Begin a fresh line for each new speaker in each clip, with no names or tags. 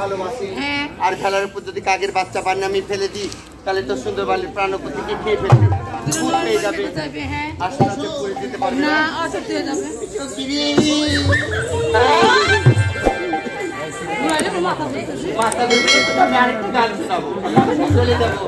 ভালোবাসি আর ফেলার উপর যদি কাকের বাচ্চা পান আমি ফেলে দিই তাহলে তো সুন্দর বালির প্রাণপতিকে খেয়ে ফেলবে ভূত পেয়ে যাবে আসলে করে দিতে পারবে না অসত্যি হয়ে যাবে মাথা ধরে তো আমি আরেকটা গান শোনাবো চলে যাবো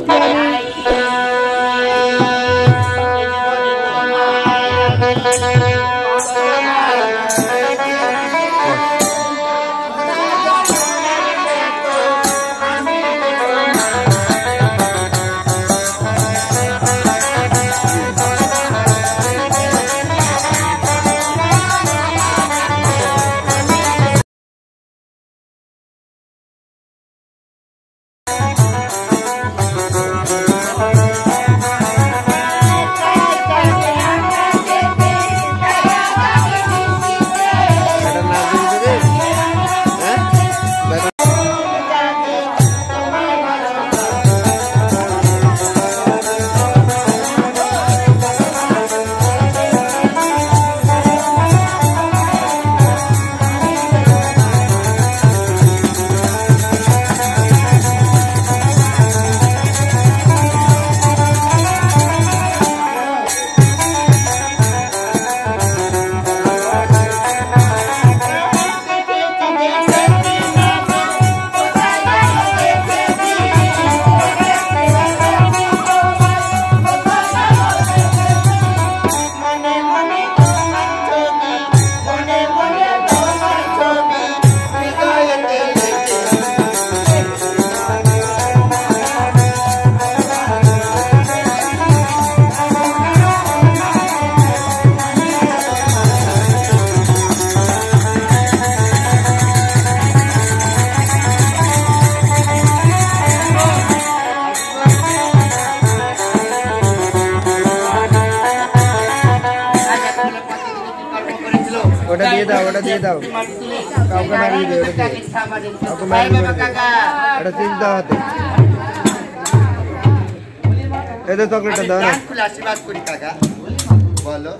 ওটা দিয়ে দাও কাউকে মারিয়ে দে ওটা দিয়ে কাউকে মারিয়ে দে এটা চিজ দাও হাতে এই তো চকলেটটা দাও না
খুলে আশীর্বাদ করি কাকা বলো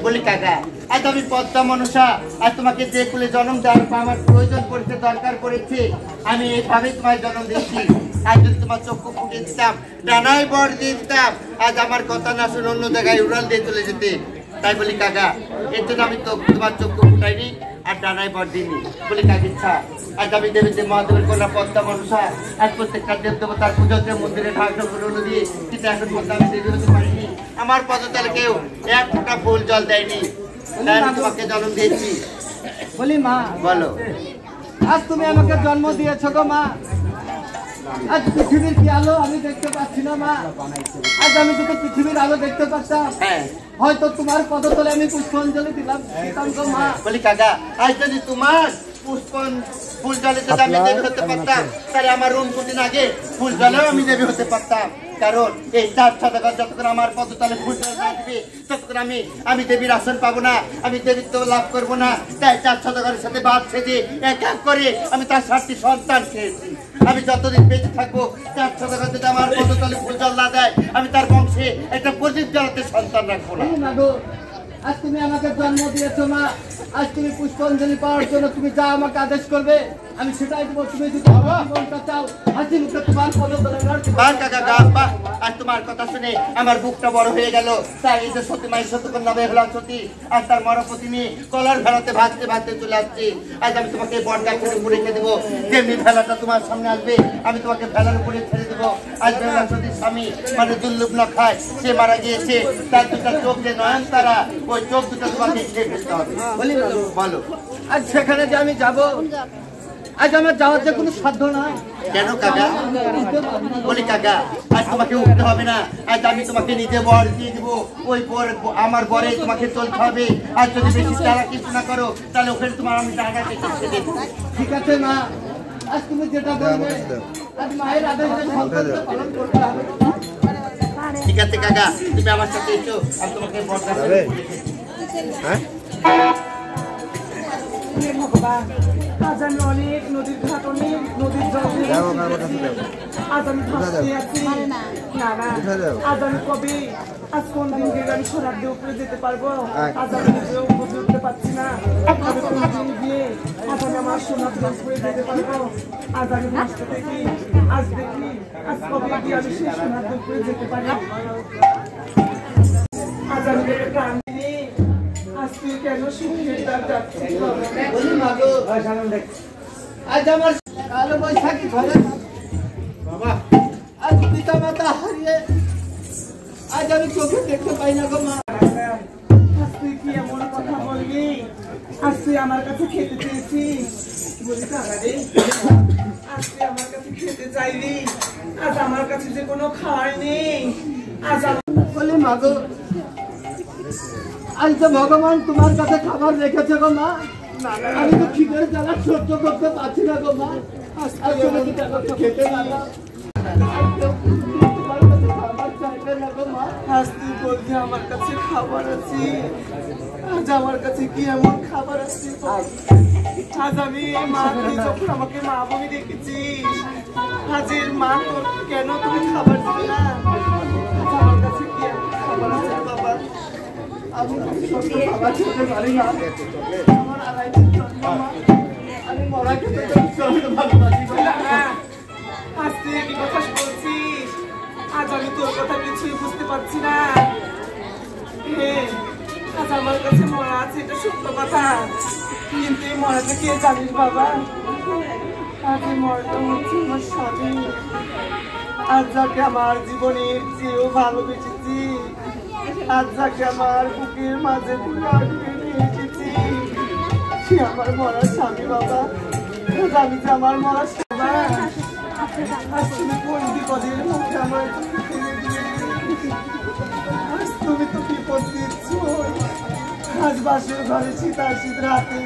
বলি কাকা আজ আমি পদ্মা মনসা আর তোমাকে যে কুলে জন্ম দেওয়ার আমার প্রয়োজন পড়েছে দরকার পড়েছে আমি এইভাবে তোমার জন্ম দিয়েছি আজ যদি তোমার চক্ষু ফুটে দিতাম ডানায় বর দিয়ে দিতাম আজ আমার কথা না শুনে অন্য জায়গায় উড়াল দিয়ে চলে যেতে তাই বলি কাকা এর জন্য আমি তো তোমার চক্ষু ফুটাইনি আর ডানায় বর দিইনি বলি কাকি ইচ্ছা আজ আমি দেবীতে মহাদেবের কন্যা পদ্মা মনসা আজ প্রত্যেকটা দেব দেবতার পুজোতে মন্দিরে ঢাকা করে দিয়ে কিন্তু এখন পর্যন্ত আমি দেবী হতে পারিনি আমার পদতলে কেউ এক ফোঁটা ফুল জল দেয়নি তোমাকে জন্ম দিয়েছি
বলি মা
বলো
আজ তুমি আমাকে জন্ম দিয়েছো গো মা আজ পৃথিবীর কি আলো আমি দেখতে পাচ্ছি না মা আজ আমি যদি পৃথিবীর আলো দেখতে পাচ্তাম হয়তো তোমার পদতলে আমি পুষ্পাঞ্জলি দিলাম মা
বলি কাকা আজ যদি তোমার ফুল জলে যদি আমি দেবী হতে পারতাম তাহলে আমার রুম দুদিন আগে ফুল জলেও আমি দেবী হতে পারতাম কারণ এই 4 সদাগর যতক্ষণ আমার পদতলে ফুল জল না দিবে ততক্ষণ আমি দেবীর আসন পাবো না আমি দেবীত্ব লাভ করবো না তাই 4 সদাগরের সাথে বাদ ছেড়ে এক এক করে আমি তার 7টি সন্তান খেয়েছি আমি যতদিন বেঁচে থাকবো 4 সদাগর যদি আমার পদতলে ফুল জল না দেয় আমি তার বংশে একটা প্রদীপ জ্বালাতে সন্তান রাখবো না
আজ তুমি আমাকে জন্ম দিয়েছো মা আজ তুমি পুষ্পাঞ্জলি পাওয়ার জন্য তুমি যা আমাকে আদেশ করবে আমি সেটাই দেবো তুমি যদি জীবনটা চাও হাসি মুখে তোমার পদতলে
কাকা গা আর তোমার কথা শুনে আমার বুকটা বড় হয়ে গেল তাই এই যে সতী মায়ের সত্যকন্যা বেহুলা সতী আর তার মরপতি নিয়ে কলার ভেলাতে ভাজতে ভাজতে চলে আসছি আজ আমি তোমাকে বটগাছের উপরে রেখে দেবো যেমনি ভেলাটা তোমার সামনে আসবে আমি তোমাকে ভেলার উপরে ছেড়ে দেবো আজ বেহুলা সতীর স্বামী মানে দুর্লভ না খায় সে মারা গিয়েছে তার দুটা চোখ যে নয়ন তারা ওই চোখ দুটো তোমাকে খেয়ে ফেলতে হবে বলো
আজ সেখানে যে আমি যাবো আজ আমার যাওয়ার যে কোনো সাধ্য নাই
কেন কাকা বলি কাকা আজ তোমাকে উঠতে হবে না আজ আমি তোমাকে নিজে বর দিয়ে দিব ওই বর আমার বরে তোমাকে চলতে হবে আর যদি বেশি তারা কিছু না করো তাহলে ওখানে তোমার আমি টাকা কেটে ছেড়ে দেবো
ঠিক আছে মা আজ তুমি যেটা বলবে আজ মায়ের আদেশে সন্তানকে পালন করতে হবে
ঠিক আছে কাকা তুমি আমার সাথে এসো আমি তোমাকে বরটা দেব
হ্যাঁ
আজ আমি অনেক নদীর ঘাট অনেক নদীর জল আজ আমি ভাসতে আছি না আজ আমি কবি
আজ কোন দিন গিয়ে আমি সোনার দিয়ে উপরে যেতে পারবো? আজ আমি নিজেও বুঝে উঠতে পারছি না। আমি কোন দিন গিয়ে আজ আমি আমার সোনার দিয়ে উপরে যেতে পারবো? আজ আমি বুঝতে দেখি, আজ দেখি আজ কবে গিয়ে আমি সেই সোনার দিয়ে উপরে যেতে পারি। আজ আমি তোকে প্রাণ দিই, আজ তুই কেন সুখের দ্বার যাচ্ছিস?
বলি মাগো, আজ আমার কালো বৈশাখী ঘরে
বাবা
আজ পিতা মাতা হারিয়ে আজ আমি চোখে দেখতে পাই না গো মা।
আজ তুই কি এমন কথা বললি? আজ তুই আমার কাছে খেতে চেয়েছিস? বলি কাকা রে, আজ তুই আমার কাছে খেতে চাইলি, আজ আমার কাছে যে কোনো খাওয়ার নেই। আজ
বলি মাগো, আজ তো ভগবান তোমার কাছে খাবার রেখেছে গো মা। আমি তো খিদের জ্বালা সহ্য করতে পারছি না গো মা। আজ তুমি কি আমাকে খেতে না দাও? তোমার কাছে খাবার চাইবে না গো মা।
আজ তুই বলছি আমার কাছে খাবার আছে, আজ আমার কাছে কি এমন খাবার আছে? আজ আমি মা, তুই যখন আমাকে মা বলে দেখেছিস, আজের মা তোর কেন তুমি খাবার দিবে না? আজ আমার কাছে কি এমন খাবার আছে বাবা?
আমি সত্য খাবার খেতে পারি না। আমার আড়াইটির জন্ম মা। আমি মরা খেতে প্রচন্ড ভালোবাসি গো মা।
আজ তুই কি কথা বলছিস? আজ আমি তোর কথা কিছুই বুঝতে পারছি না। আজ আমার কাছে মরা আছে, এটা সত্য কথা, কিন্তু এই মরাটা কে জানিস বাবা? আজ এই মরাটা হচ্ছে আমার স্বামী। আজ যাকে আমার জীবনের চেয়েও ভালোবেসেছি, আজ যাকে আমার বুকের মাঝে রাখতে নিয়ে এসেছি, সে আমার মরা স্বামী বাবা। আজ আমি যে আমার মরা বাবা, আজ তুমি কোন বিপদের মুখে আমার ফেলে দিলে? আজ তুমি তো বিপদ দিচ্ছ। আজ বাসের ঘরে শীতার শীত রাতে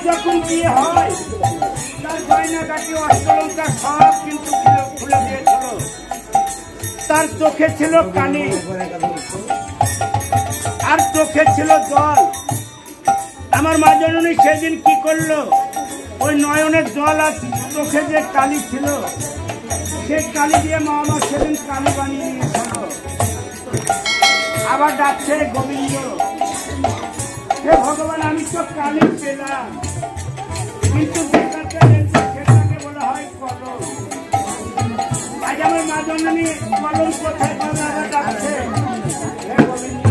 যখন বিয়ে হয় তার গয়নাগাটি অষ্টলঙ্কা সব কিন্তু খুলে দিয়েছিল। তার চোখে ছিল কালি আর চোখে ছিল জল। আমার মা জননী সেদিন কি করলো, ওই নয়নের জল আর চোখে যে কালি ছিল সেই কালি দিয়ে মা আমার সেদিন কালি বানিয়ে নিয়েছিল। আবার ডাকছে গোবিন্দ, হে ভগবান আমি তো কালি পেলাম, কিন্তু সেটাকে বলা হয় কলম। আজ আমার মা জননী কলম কোথায় পাবে আবার ডাকছে, হে গোবিন্দ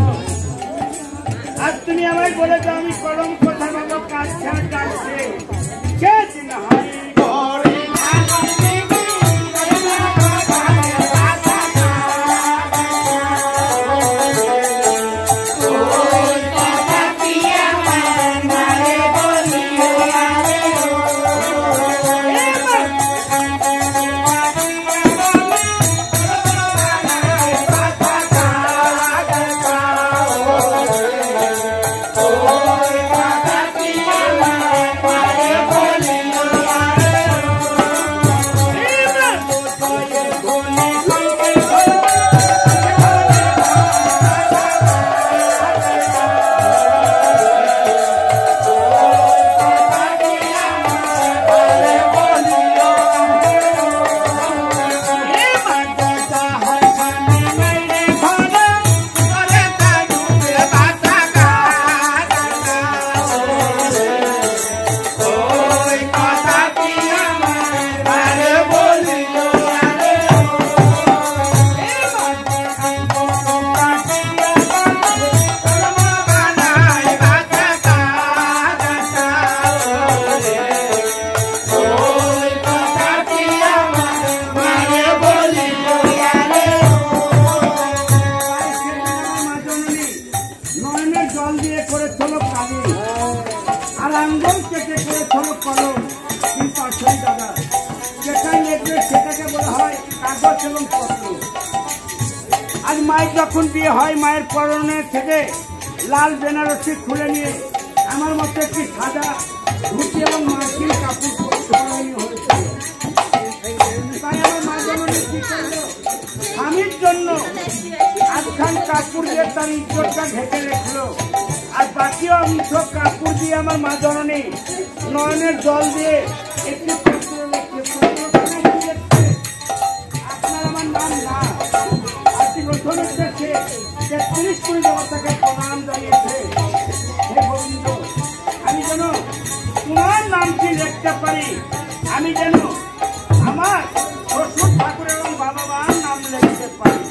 আজ তুমি আমায় বলে দাও আমি কলম কোথায় পাবো? কাজ ছাড়া ডাকছে সে দিন হয় লাঙ্গল কেটে করেছিল কলম, কিন্তু আসলে দাদা যেটাই লিখবে সেটাকে বলা হয় কাগজ এবং পত্র। আজ মায়ের যখন বিয়ে হয়, মায়ের পরনে থেকে লাল বেনারসি খুলে নিয়ে আমার মতো একটি সাদা ধুতি এবং মার্কিন কাপড় পরানো হয়েছিল। তাই আমার মা জননী কি করলো, স্বামীর জন্য আধখান কাপড় দিয়ে তার ইজ্জতটা ঢেকে রাখলো, আর বাকি অংশ কাপড় দিয়ে আমার মা জননী নয়নের জল দিয়ে একটি পত্র লিখছে। আপনার আমার নাম না, আজকে গ্রন্থ লিখতেছে ৩৩ কোটি দেবতাকে প্রণাম জানিয়েছে। হে গোবিন্দ, আমি যেন তোমার নামটি লিখতে পারি, আমি যেন আমার শ্বশুর ঠাকুর এবং বাবা মার নাম লিখতে পারি।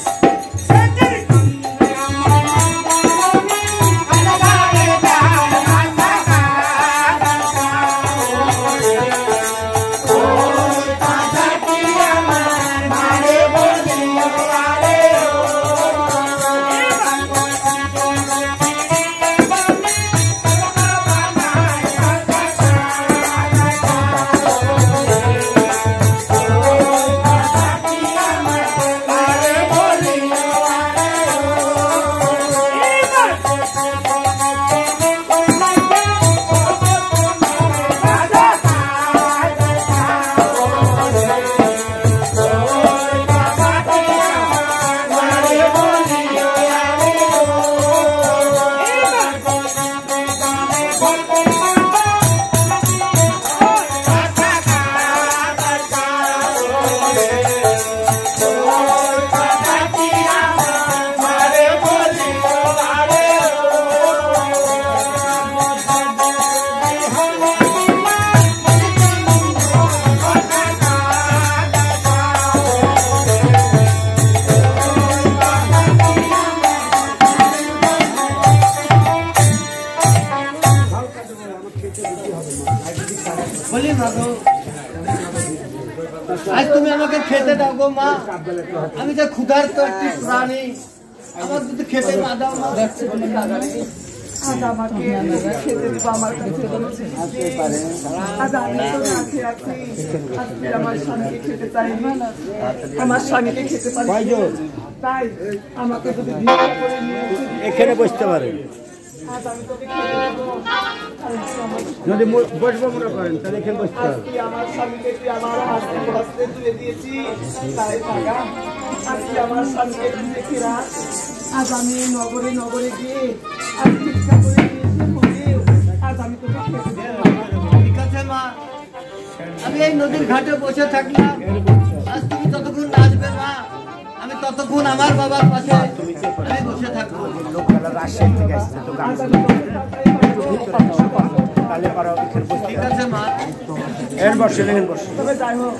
আজ তুমি আমাকে খেতে দাও গো মা, আমি যে ক্ষুধার্ত একটি প্রাণী, আমার যদি খেতে না দাও মা।
আজ আমাকে খেতে দিব, আমার কাছে আজ আমি তো না খেয়ে আছি, আজকে আমার স্বামীকে খেতে চাইনি, আমার স্বামীকে খেতে পারি, তাই আমাকে যদি ভিক্ষা করে নিয়ে
এখানে বসতে পারে,
আজ আমি তোকে খেতে দেবো।
যদি বসবো মনে করেন তাহলে এখানে বসতে হবে।
আজকে আমার স্বামীকে তুই আমার হস্তে তুলে দিয়েছি, তাই টাকা আজকে আমার স্বামীকে তুই দেখে রাখ। আজ আমি নগরে নগরে গিয়ে আজ ভিক্ষা করে নিয়ে আজ আমি তোকে খেতে দেবো।
ঠিক আছে মা, আমি এই নদীর ঘাটে বসে থাকলাম, আজ তুমি ততক্ষণ নাচবে মা, আমি ততক্ষণ আমার বাবার পাশে আমি বসে থাকবো।
আজ আমি তোকে
ঠিক আছে মা,
তবে যাই হোক,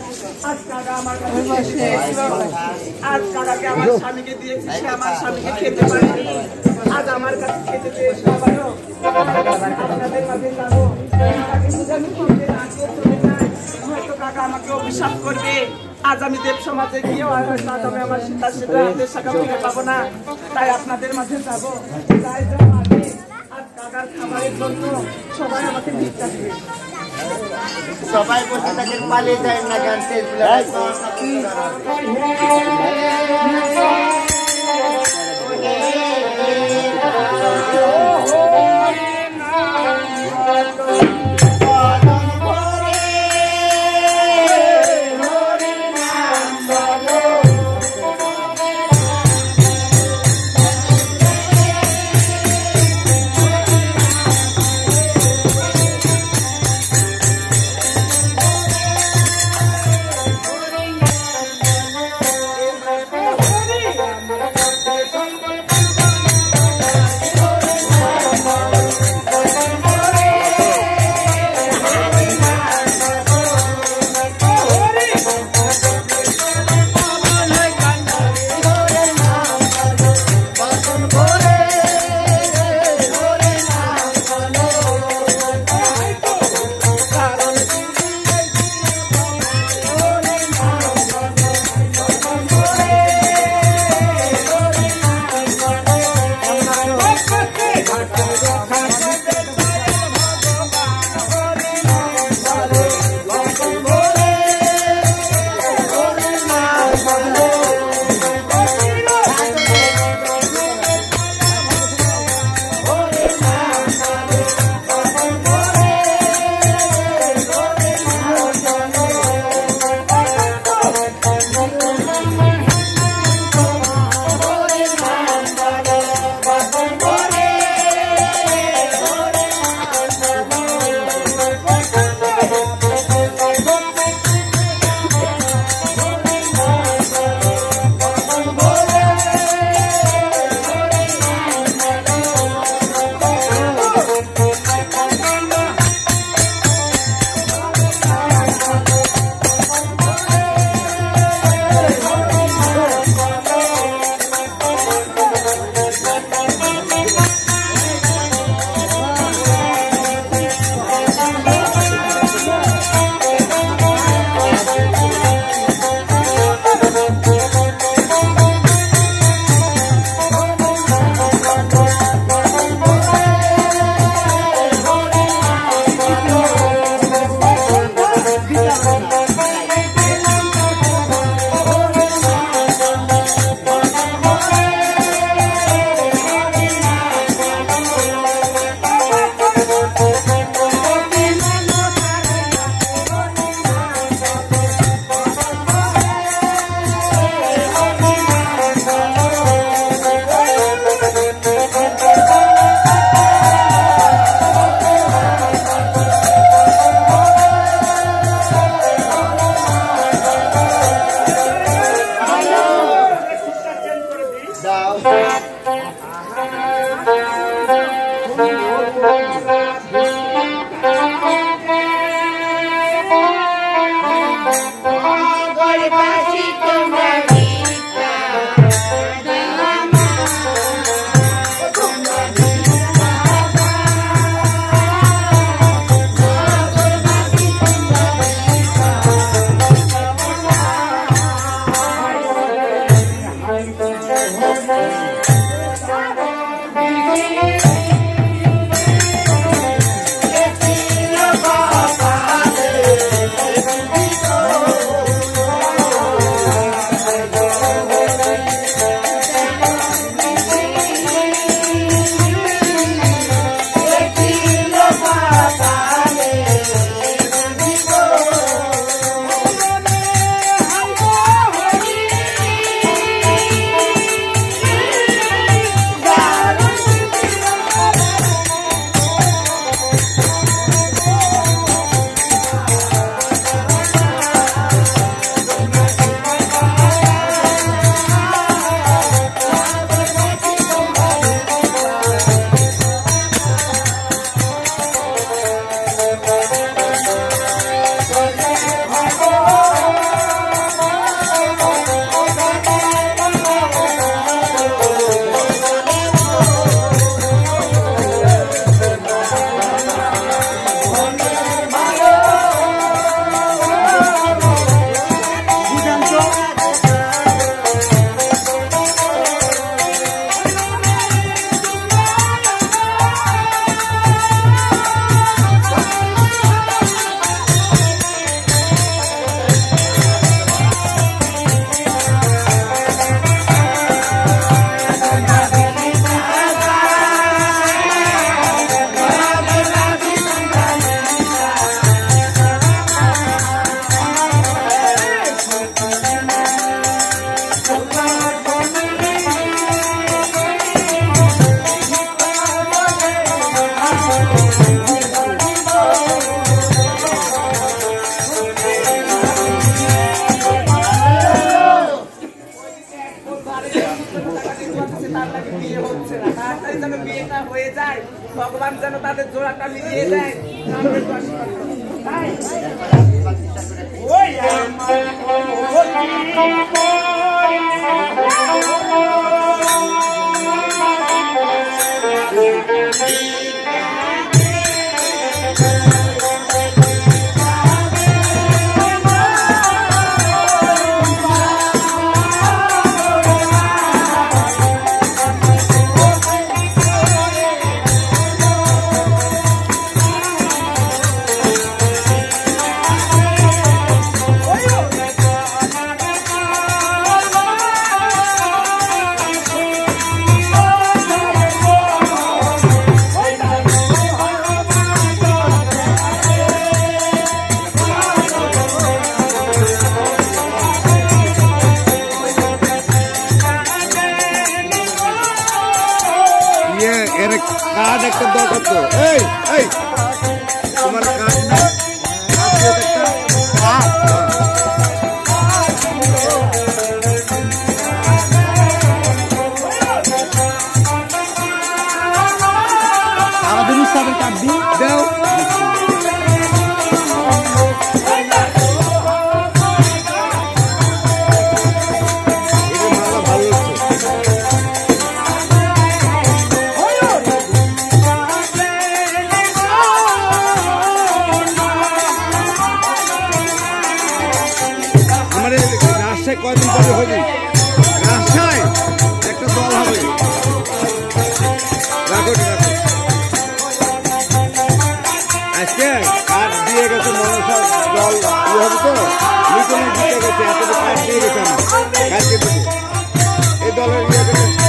আজ কাকা আমার কাছে এসেছিল, আজ কাকাকে আমার স্বামীকে দিয়েছি, সে আমার স্বামীকে খেতে পারেনি, আজ আমার কাছে খেতে পেয়েছে। আপনাদের মাঝে যাবো, কাকাকে যদি আমি খেতে না দিয়ে চলে যাই, হয়তো কাকা আমাকে অভিশাপ করবে। আজ আমি দেব সমাজে গিয়েও আজ আমি আমার সীতা হাতের শাখা ফিরে পাবো না, তাই আপনাদের মাঝে যাবো। তাই যাবো আগে, আজ কাকার খাবারের জন্য সবাই আমাকে ভিক্ষা দিবে।
সবাই বসে থাকেন, পালিয়ে যায় না জানতে
ভগবান যেন তাদের জোড়াটা মিলিয়ে দেয়
কার্ড একটা দরকার তো এই এই তোমার কার্ড না
আমাদের উস্তাদের কার্ড দিই
দাও কয়দিন পরে হবে রাজশাহী একটা দল হবে রাখো আজকে কাঠ দিয়ে গেছে মনসা দল ইয়ে হবে তো লিটনে দিতে গেছে এত কাঠ দিয়ে গেছে আমার কালকে থেকে এই দলের ইয়ে গেছে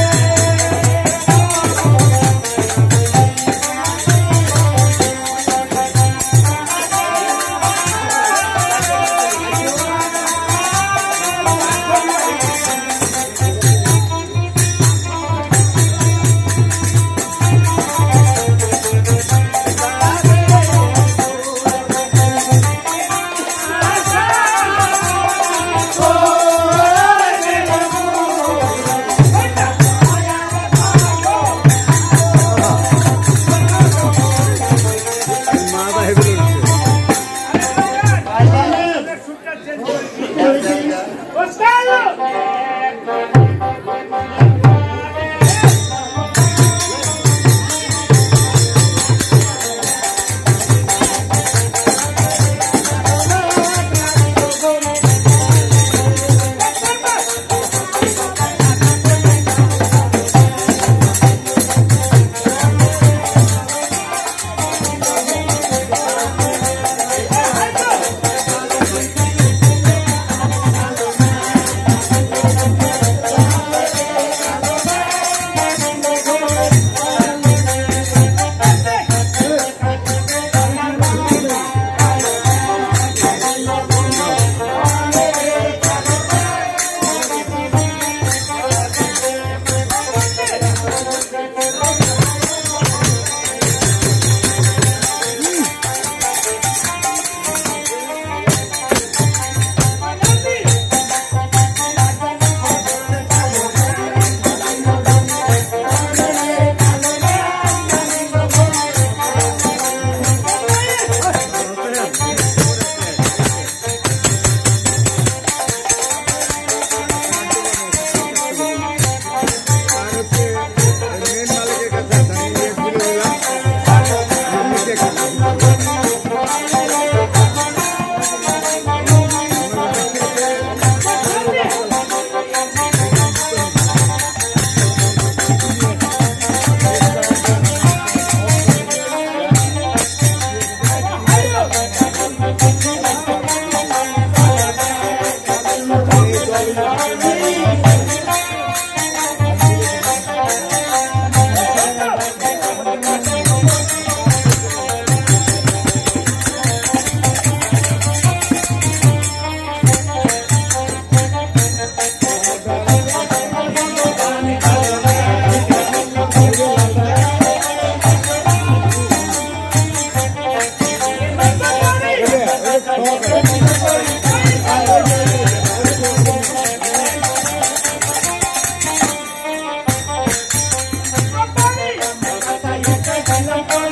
Thank you.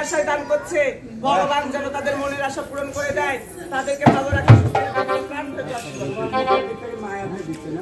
আশায় দান করছে, ভগবান যেন তাদের মনের আশা পূরণ করে দেয়, তাদেরকে ভালো রাখে, প্রাণ থেকে মায়া হয়ে দিচ্ছে না।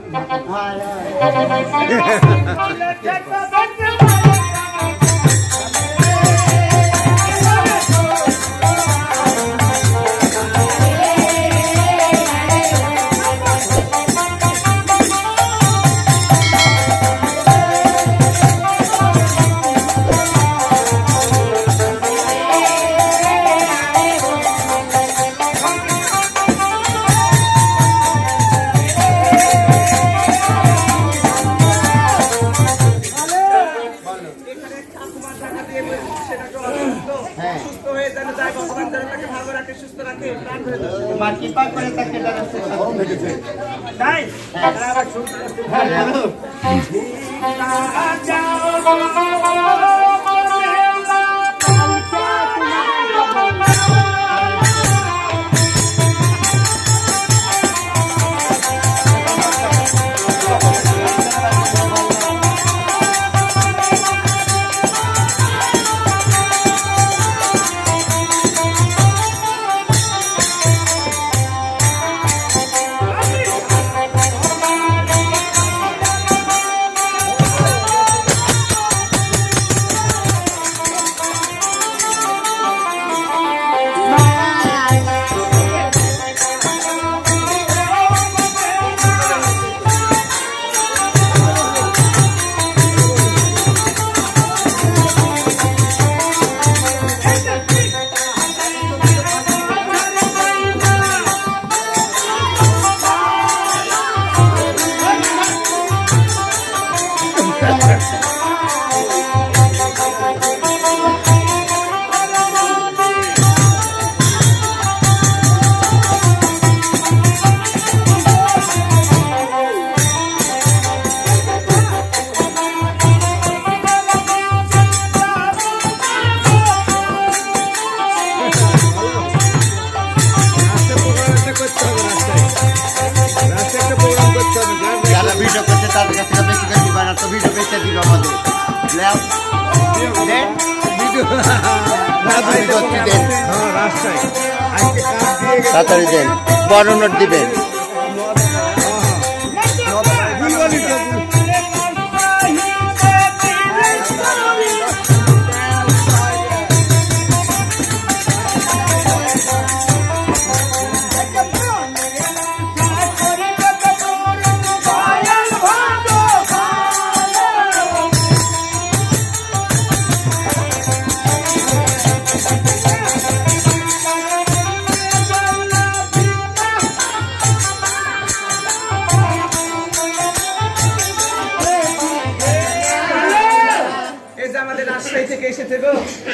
তাড়াতাড়ি দেন, বড় নোট দিবেন।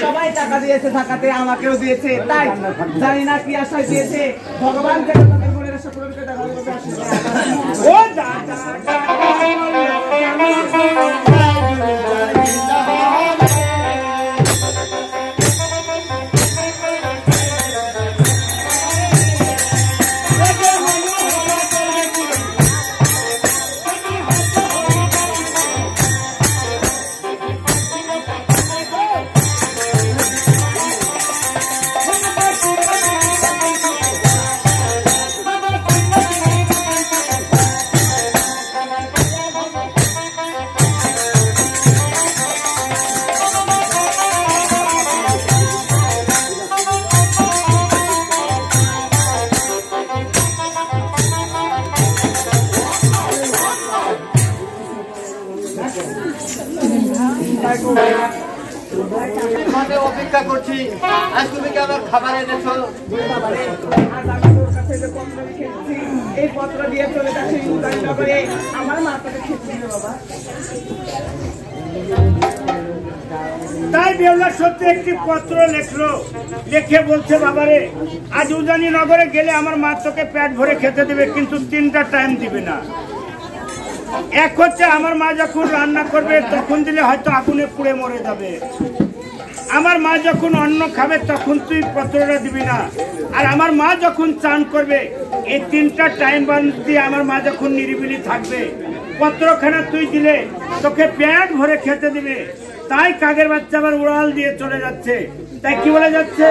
সবাই টাকা দিয়েছে, টাকাতে আমাকেও দিয়েছে, তাই জানি না কি আশায় দিয়েছে, ভগবান যেন তাদের মনের আশা পূরণ করে দেখাবে।
অপেক্ষা করছি, আজ তুমি কি আমার খাবার এনেছো?
এই পত্র দিয়ে চলে যাচ্ছে করে আমার মা তাকে খেতে দিল বাবা।
তাই বেহুলা সত্যি একটি পত্র লিখলো, লিখে বলছে বাবারে আজ উজানি নগরে গেলে আমার মা তোকে পেট ভরে খেতে দেবে, কিন্তু 3টা টাইম দিবে না। এক হচ্ছে আমার মা যখন রান্না করবে তখন দিলে হয়তো আগুনে পুড়ে মরে যাবে, আমার মা যখন অন্ন খাবে তখন তুই পত্রটা দিবি না, আর আমার মা যখন চান করবে এই 3টা টাইম দিয়ে আমার মা যখন নিরিবিলি থাকবে পত্রখানা তুই দিলে তোকে পেট ভরে খেতে দিবে। তাই কাকের বাচ্চা আবার উড়াল দিয়ে চলে যাচ্ছে। তাই কি বলা যাচ্ছে?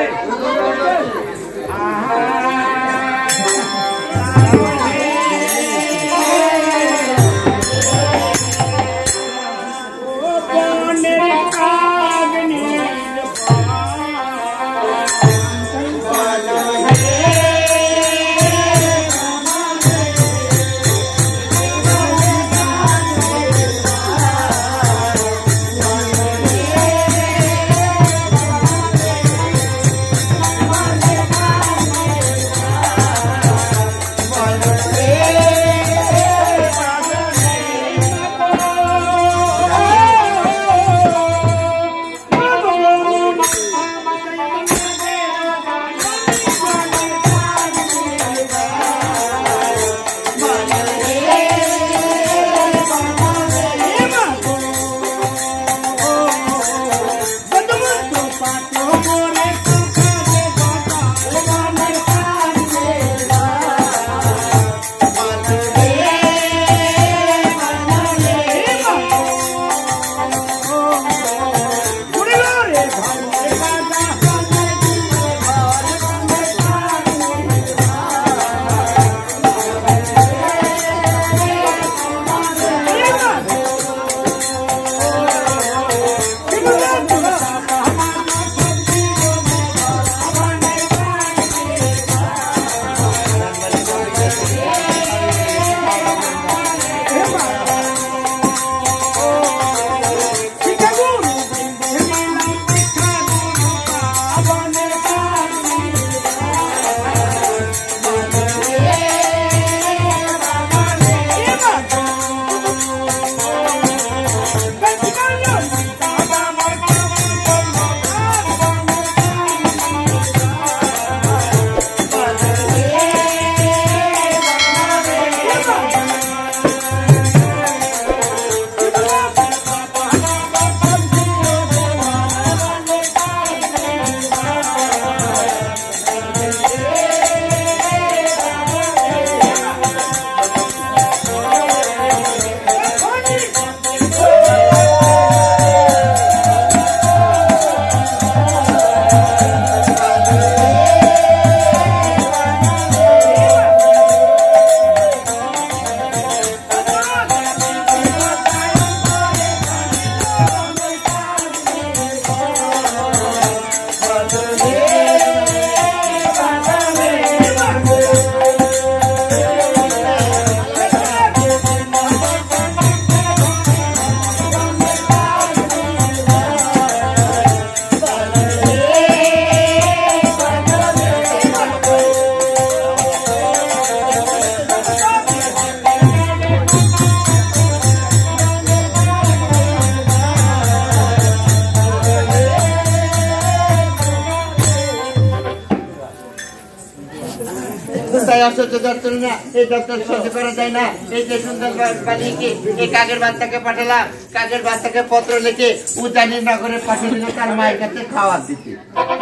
কাকের বাচ্চাকে পাঠালাম, কাকের বাচ্চাকে পত্র লিখে উজানি নগরে পাঠিয়ে দিল তার মায়ের কাছে খাওয়া দিতে।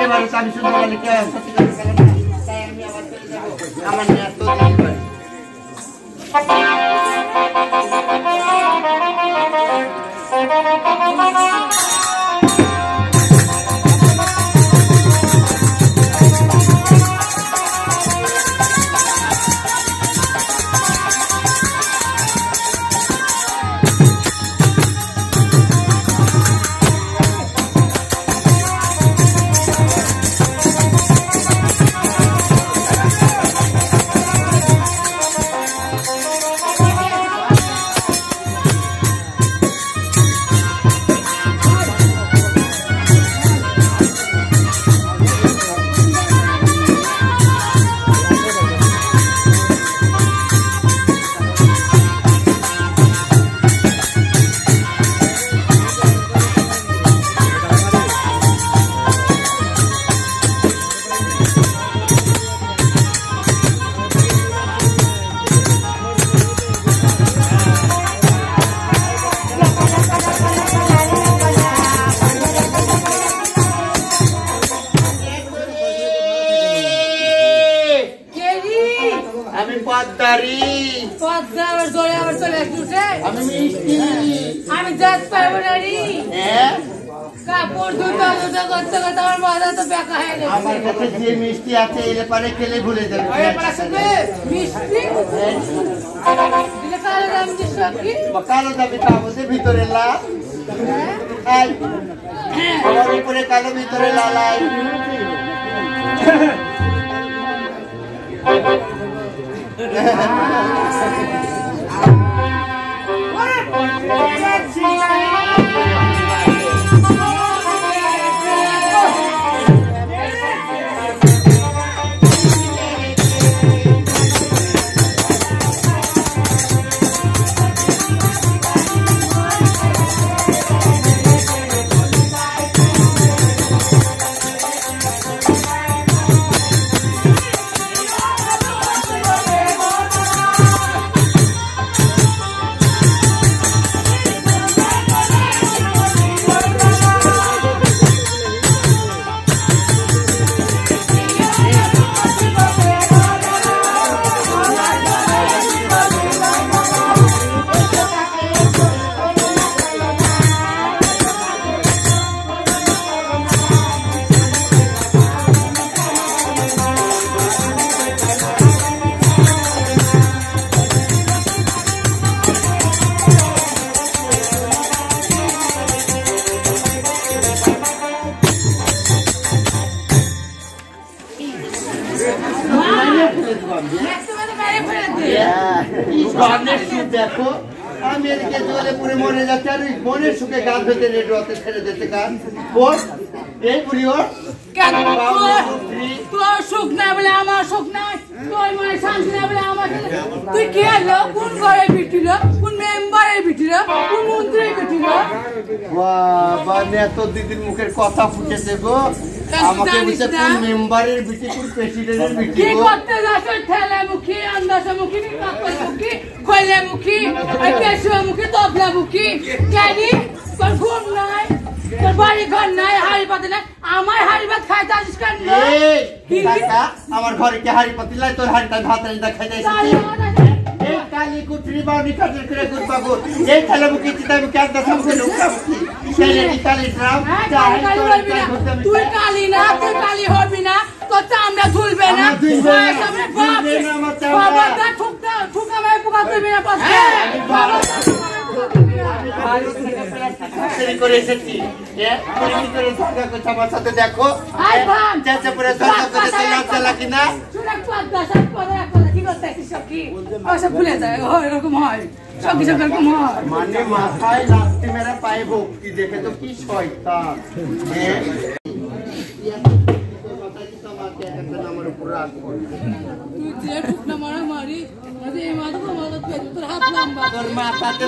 এবারে আমি সুন্দর লিখে সত্যি কথা বললাম না, তাই আমি আবার চলে যাবো আমার নিয়ে তো পদ্মারি
পদ্মা আবার জোরে আবার চলে আসছে
আমি মিষ্টি
আমি জাত পারবো না রে।
হ্যাঁ
কাপড় ধুতে ধুতে করতে করতে আমার মাথা তো বেকা হয়ে গেছে।
আমার কাছে যে মিষ্টি আছে এলে পারে খেলে ভুলে যাবে।
মিষ্টি দিলে কালো দাম দিচ্ছ কি?
কালো যাবে তা বলতে ভিতরে লাল, আমার উপরে কালো ভিতরে লালাই। দেখো আমি এদিকে জলে পুরে মরে যাচ্ছি আর মনের সুখে গান ধরতে রেডিওতে ছেড়ে দিতে গান ওর এই বুড়ি ওর
তোর সুখ না বলে আমার সুখ নাই, তোর মনে শান্তি না বলে আমার। তুই কে এলো? কোন ঘরে বিটিল? কোন মেম্বারের বিটিল? কোন মন্ত্রীর বিটিল?
বাবা এত দিদির মুখের কথা ফুটেছে গো। আমাকে বলছে কোন মেম্বারের বিটি, কোন প্রেসিডেন্টের বিটি।
কি করতে যাচ্ছ? ঠেলে মুখী, আন্দাজে মুখী, কাপড় মুখী, খৈলে মুখী, পেশুয়া মুখী, তবলা মুখী। কেনি তোর ঘুম নাই, তোর বাড়ি ঘর নাই, হাড়ি পাতি নাই, আমার হাড়ি ভাত খাইতে আসিস কেন?
আমার ঘরে কি হাড়ি পাতি নাই? তোর হাড়িটা ভাত রান্না খাইতে এসেছি। এই কালি কুটরি বাউনি কাজের করে গুড বাবু এই খেলা মুখি চিতা মুখি আর দশম করে উঠা মুখি সেই কালি ড্রাম
তুই কালি না, তুই কালি হবি না, তোর চামড়া ঝুলবে না। বাবা দা ঠুকটা ঠুকা মাই পোকা তুই না পাস
করে এসেছি। আমার সাথে দেখো পুরো লজ্জা লাগে না?
ভুলে যায় এরকম হয়, সব কিছু এরকম হয়।
মানে মাথায় লাথি মেরে পায়ে ভক্তি দেখে তো কি শয়তান। আমার উপর রাগ
তুই যে ঠুকনা মারা মারি এই মাঝে তোর হাত লম্বা,
তোর মাথাতে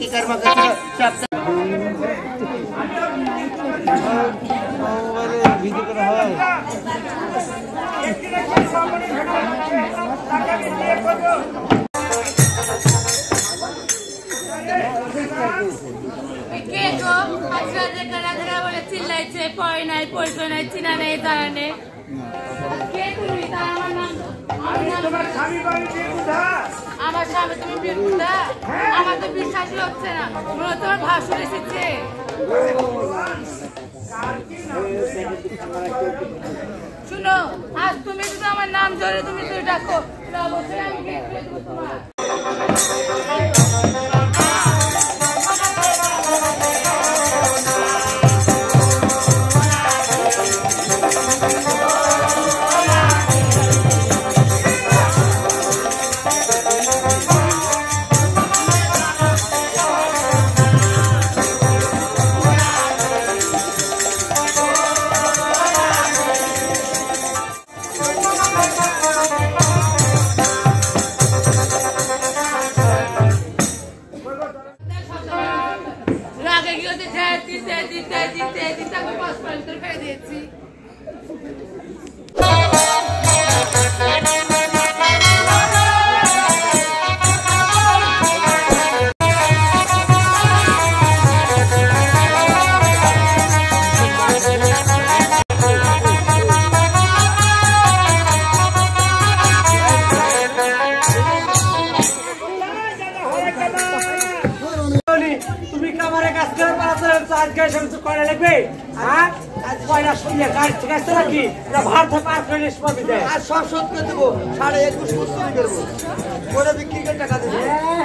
কি কর্ম ভিডিও করা হয়।
চিল্লাইছে পয় নাই পরিচয় নাই চিনা নেই তারা নেই। আমার স্বামী তুমি বিরুদ্ধা, আমার তো বিশ্বাসই হচ্ছে না, মনে তোমার ভাষণ এসেছে। শুনো আজ তুমি যদি আমার নাম ধরে তুমি তুই ডাকো অবশ্যই আমি তোমার
আজকে তো কয়লা লাগবে হ্যাঁ কয়লা শুনলে গাড়ি ঠিক আছে নাকি ভার থেকে 5 মিনিট পাবি
আর সব শোধ করে দেবো 21.5 বছর চুরি করবো ওরা বিক্রি করে টাকা দেবো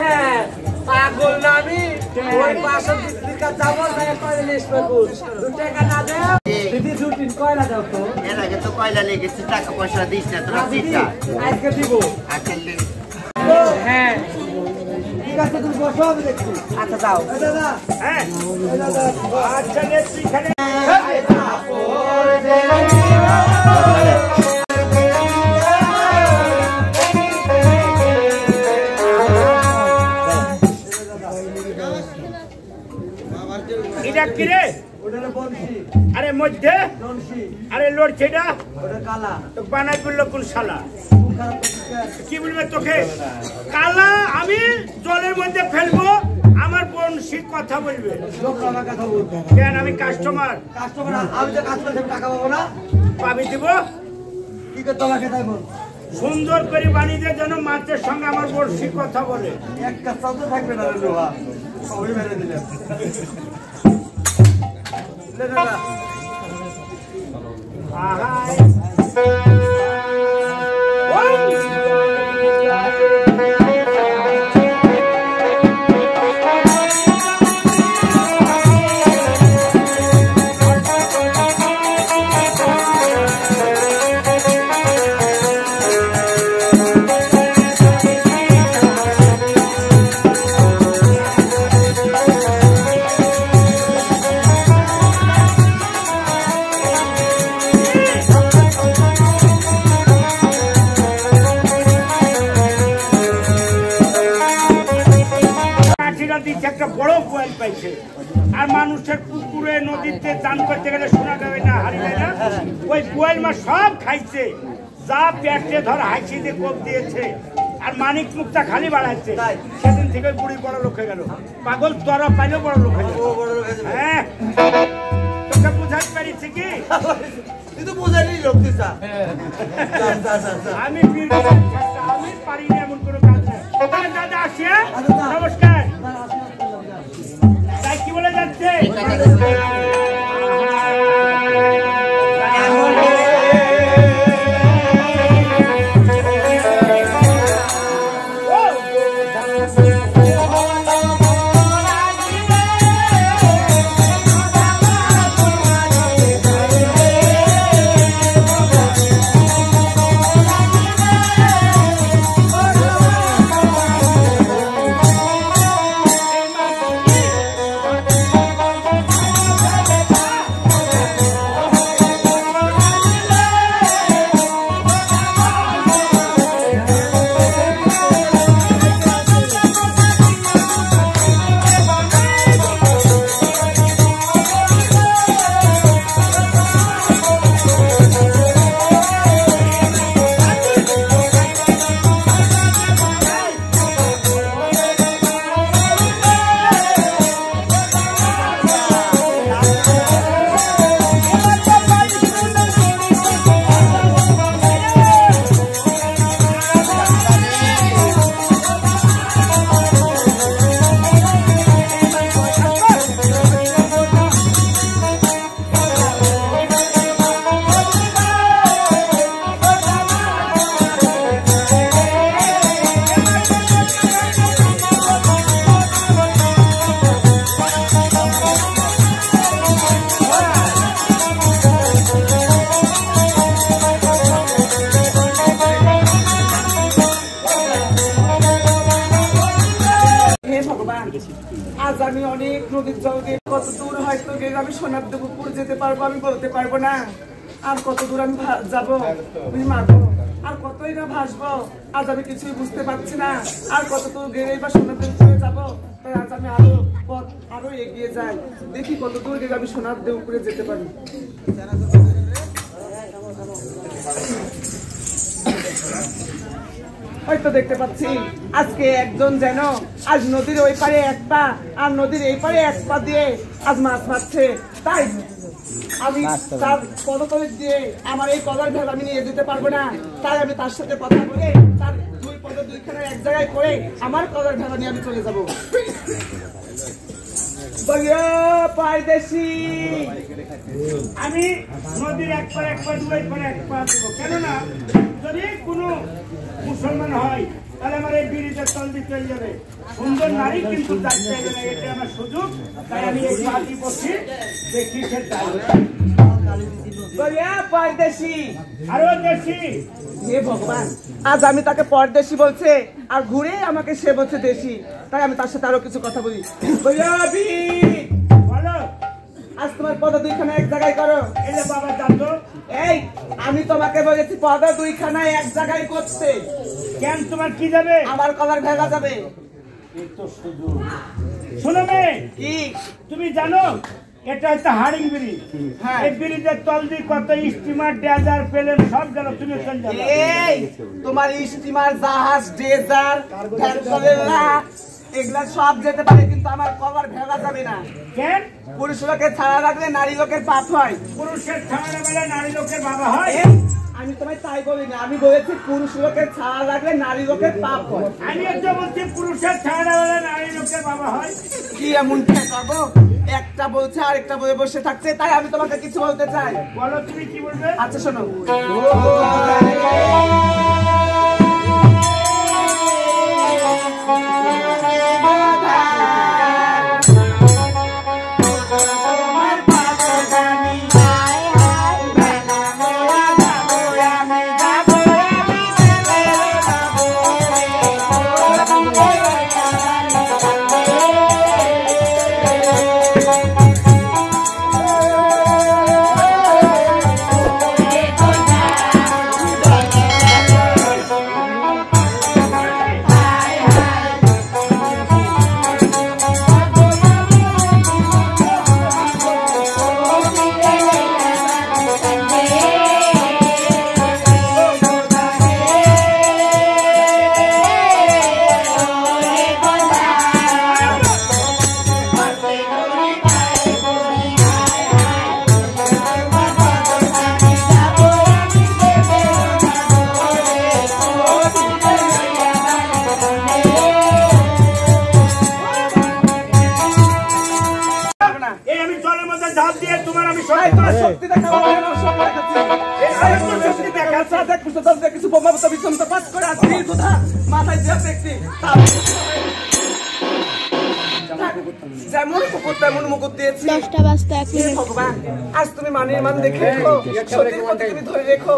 হ্যাঁ পাগল না আমি ওই 500 বিক্রির কাছে যাবো কয়লা লিস্ট পাবো 2 টাকা না দেও দিদি রুটিন কয়লা দাও তো
এর আগে তো কয়লা লেগেছে টাকা পয়সা দিস না তোরা চিন্তা
আজকে দিব
আচ্ছা
হ্যাঁ
ঠিক আছে তুমি বসো আমি দেখছি
আচ্ছা যাও
দাদা
হ্যাঁ আচ্ছা নেছি এখানে এটা কি রে
ওটা বলছি
আরে মধ্যে
ননসি
আরে লড়ছে এটা
ওটা কালা
তো বানাই বললো কোন শালা
খুব খারাপ করছিস
কি বলবে তোকে কালা আমি জলের মধ্যে ফেলবো আমার বংশী কথা বলবে
লোক আমার কথা বলতে
কেন আমি কাস্টমার
কাস্টমার আমি তো কাজ করতে টাকা পাবো না
পাবি দিব
কি করে তোমাকে তাই বল
সুন্দর করে বানিয়ে দিয়ে যেন মাছের সঙ্গে আমার বংশী কথা বলে
এক কাজ তো থাকবে না লোহা সবই মেরে দিলাম লে দাদা
আহাই একটা বড় কোয়েল পাইছে আর মানুষের পুকুরে নদীতে চান করতে গেলে শোনা যাবে না হারিয়ে না ওই কোয়েল মাছ সব খাইছে যা পেটে ধর হাসি দিয়ে কোপ দিয়েছে আর মানিক মুখটা খালি বাড়াচ্ছে সেদিন থেকে বুড়ি বড় লোক হয়ে গেল পাগল তোরা পাইলেও বড় লোক হয়ে গেল হ্যাঁ তোকে বুঝাতে পারিছি কি
তুই তো বোঝালি লোক দিছা
আমি আমি পারি না এমন কোনো কাজ নেই দাদা আসি নমস্কার তাই কি বলে যাচ্ছে আজ আমি অনেক নদীর জল দিয়ে কত দূর হয়তো গেলে আমি সোনার পুর যেতে পারবো আমি বলতে পারবো না আর কত দূর আমি যাবো আমি মারবো আর কতই না ভাসবো আজ আমি কিছুই বুঝতে পারছি না আর কত দূর গেলেই বা সোনার পুরে যাবো তাই আজ আমি আরো এগিয়ে যাই দেখি কত দূর গেলে আমি সোনার পুরে যেতে পারি হয়তো দেখতে পাচ্ছি আজকে একজন যেন আজ নদীর ওই পারে এক পা আর নদীর এই পারে এক পা দিয়ে আজ মাছ মারছে তাই আমি তার পদতলে দিয়ে আমার এই কলার ভেল আমি নিয়ে যেতে পারবো না তাই আমি তার সাথে কথা বলে তার দুই পদ দুইখানে এক জায়গায় করে আমার কলার ভেলা নিয়ে আমি চলে যাবো পারদেশি আমি নদীর এক পা দুই পরে এক পা দেবো, কেননা যদি কোনো মুসলমান হয় তাহলে আমার এই বিড়িতে তল দিয়ে চলে যাবে। সুন্দর নারী কিন্তু যাচ্ছে না, এটা আমার সুযোগ, তাই আমি এই পাতি বসি দেখি সে পরদেশি আরো দেশি।
হে ভগবান, আজ আমি তাকে পরদেশি বলছে আর ঘুরে আমাকে সে বলছে দেশি, তাই আমি তার সাথে আরো কিছু কথা বলি।
বলো,
আজ তোমার পদ দুইখানা এক জায়গায় করো।
এলে বাবা জানতো,
এই আমি তোমাকে বলেছি পদ দুইখানা এক জায়গায় করতে।
কেন তোমার কি যাবে?
আমার কলার ভেঙা যাবে।
শোনো মেয়ে,
কি
তুমি জানো এটা হচ্ছে হারিং ব্রিজ।
হ্যাঁ।
এই ব্রিজের তল দিয়ে কত স্টিমার ডেজার প্লেন সব গেল, তুমি চলে যাবে।
এই তোমার স্টিমার জাহাজ ডেজার ভ্যানচলেরা এগুলা সব যেতে পারে, কিন্তু আমার কলার ভেঙা যাবে না।
কেন?
পুরুষ লোকের ছাড়া রাখলে নারী লোকের পাপ হয়।
পুরুষের ছাড়া বেলা নারী লোকের বাবা হয়।
আমি তোমায় তাই বলি না, আমি বলেছি পুরুষ লোকের ছাড়া রাখলে নারী লোকের পাপ হয়।
আমি একটা বলছি পুরুষের ছাড়া বেলা নারী লোকের বাবা হয়।
কি এমন করবো? একটা বলছে আর একটা বলে বসে থাকছে, তাই আমি তোমাকে কিছু বলতে চাই।
বলো, তুমি কি বলবে?
আচ্ছা শোনো,
আমি জলের মধ্যে ঝাঁপ দিয়ে তোমার আমি
শক্তি দেখাবো, শক্তি দেখাচ্ছে কিছু বোমা বিছন পাস করে আসছি মাথায় দিয়ে দেখছি যেমন কুকুর তেমন মুকুট দিয়েছি। ভগবান, আজ তুমি মানের মান দেখে রেখো, সত্যির পথে তুমি ধরে রেখো।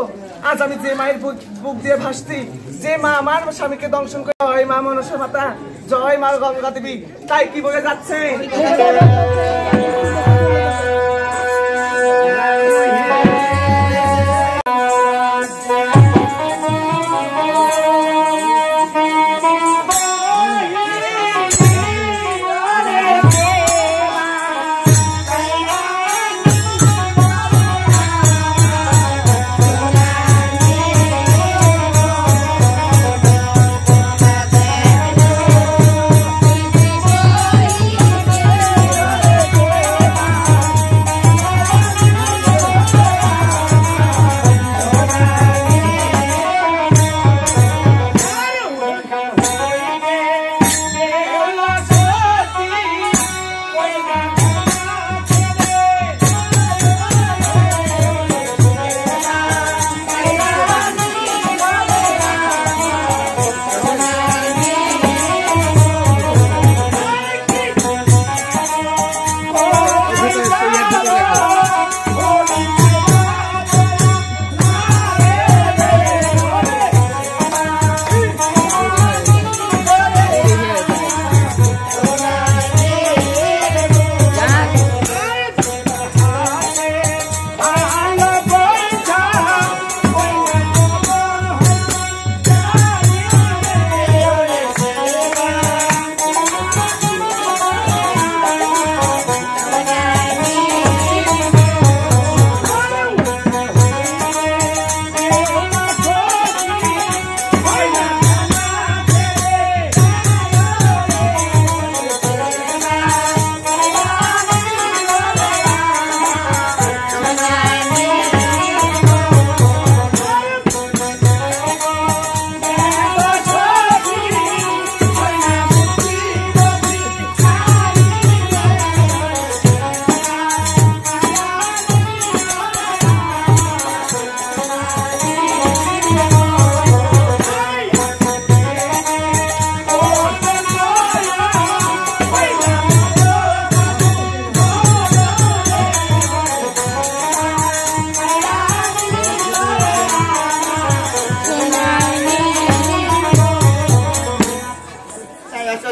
আজ আমি যে মায়ের বুক দিয়ে ভাসছি, যে মা আমার স্বামীকে দংশন করে, জয় মা মনসা মাতা, জয় মা গঙ্গা দেবী, তাই কি বলে যাচ্ছে।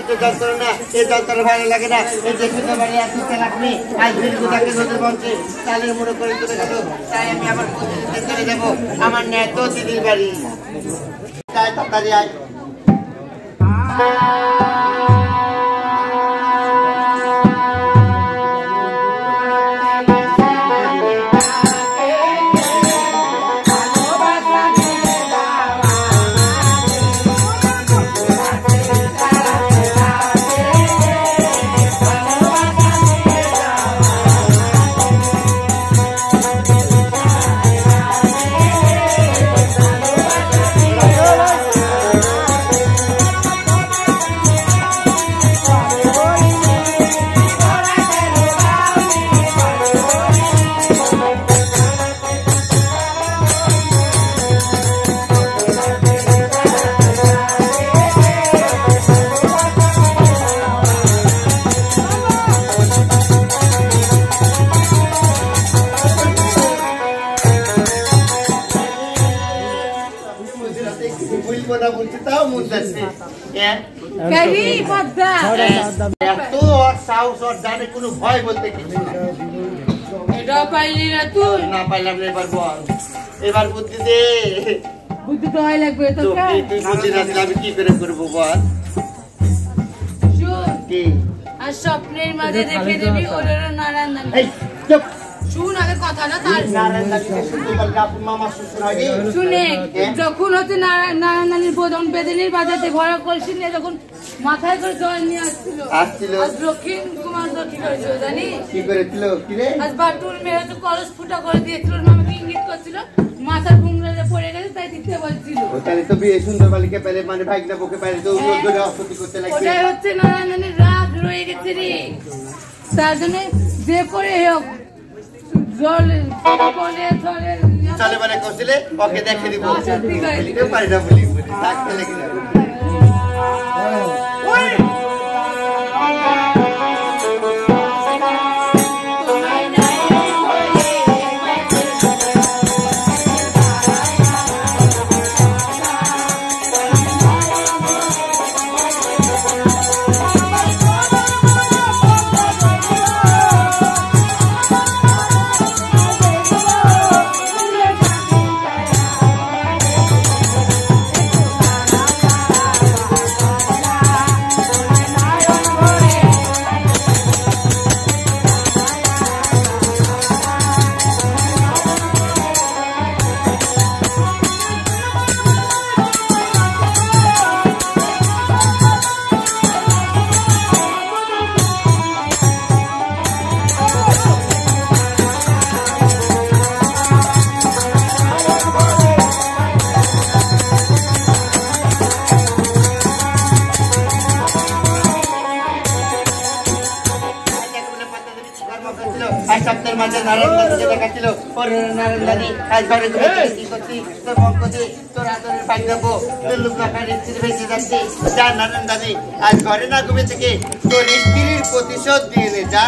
তো যন্ত্রণা, এই যন্ত্রণা ভালো লাগে না। এই দেখে তো বাড়ি এত চালাকনি, আজ বিলগুদাকে রোদের মঞ্চে চালের মুড়ো করে তুলে গেল। তাই আমি আবার প্রতিদিন চলে যাবো আমার ন্যায় তো দিদির বাড়ি। তাই তাড়াতাড়ি আয়। ভয় বলতে কিছু না পাইলাম। এবার বল, এবার বুদ্ধি দে।
বুদ্ধি তো হয় লাগবে তো
তুই বুদ্ধি না দিলে আমি কি করে করবো বল। কি
আর স্বপ্নের মাঝে দেখে দিবি ওদের নারায়ণ দানি। শুন আগে কথা না তার শুনে যখন হচ্ছে নারায়ণ দানির বোধন বেদিনীর বাজাতে ঘোরা কলসি নিয়ে যখন মাথায় করে জল নিয়ে আসছিল দক্ষিণ কুমার কি করেছিল জানি
কি করেছিল কি রে
আজ বাটুল মেয়ে তো কলস ফুটা করে দিয়েছিল আমাকে ইঙ্গিত করছিল মাথার ঘুমড়ে পড়ে গেছে তাই দিতে বলছিল।
তাহলে তো বিয়ে সুন্দর বালিকে পেলে মানে ভাইগনা বকে পেলে তো ধরে অস্বস্তি করতে লাগবে।
ওটাই হচ্ছে নারায়ণ দানির রাগ রয়ে গেছে রে। তার জন্য যে করে হোক
চলে বলে করছিলে ওকে দেখে দিব।
ঠিক আছে
পারি না বলি ডাকতে লেগে যাবে। আজ ঘরে না ঘুমে থেকে তোর স্ত্রীর প্রতিশোধ দিয়ে যা।